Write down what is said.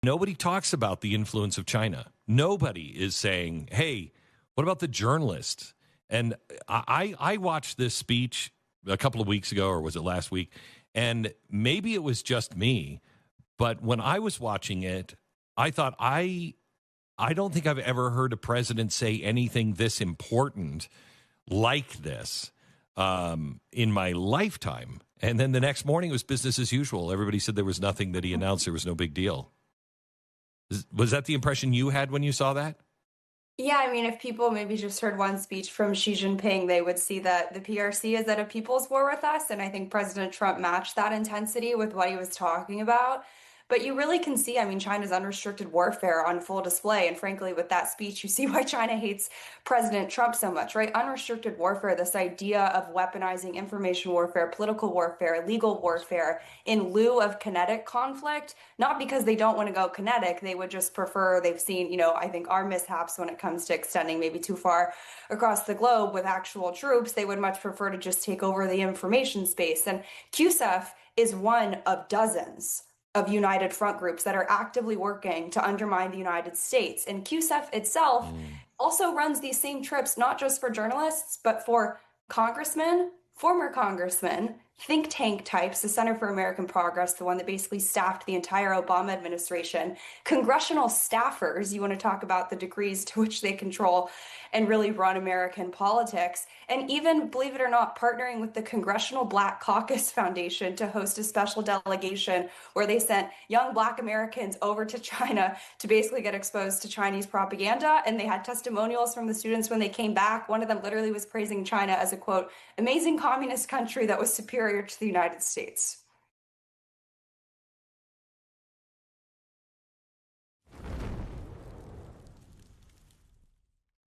Nobody talks about the influence of China. Nobody is saying, hey, what about the journalists? And I watched this speech a couple of weeks ago, or was it last week? And maybe it was just me, but when I was watching it, I thought, I don't think I've ever heard a president say anything this important like this in my lifetime. And then the next morning it was business as usual. Everybody said there was nothing that he announced. There was no big deal. Was that the impression you had when you saw that? Yeah, I mean, if people maybe just heard one speech from Xi Jinping, they would see that the PRC is at a people's war with us. And I think President Trump matched that intensity with what he was talking about. But you really can see, I mean, China's unrestricted warfare on full display. And frankly, with that speech, you see why China hates President Trump so much, right? Unrestricted warfare, this idea of weaponizing information warfare, political warfare, legal warfare in lieu of kinetic conflict, not because they don't want to go kinetic. They would just prefer, they've seen, I think our mishaps when it comes to extending maybe too far across the globe with actual troops. They would much prefer to just take over the information space. And CUSEF is one of dozens of united front groups that are actively working to undermine the United States. And CUSEF itself also runs these same trips, not just for journalists, but for congressmen, former congressmen, think tank types, the Center for American Progress, the one that basically staffed the entire Obama administration, congressional staffers, you want to talk about the degrees to which they control and really run American politics, and even, believe it or not, partnering with the Congressional Black Caucus Foundation to host a special delegation where they sent young Black Americans over to China to basically get exposed to Chinese propaganda. And they had testimonials from the students when they came back. One of them literally was praising China as a, quote, amazing communist country that was superior to the United States.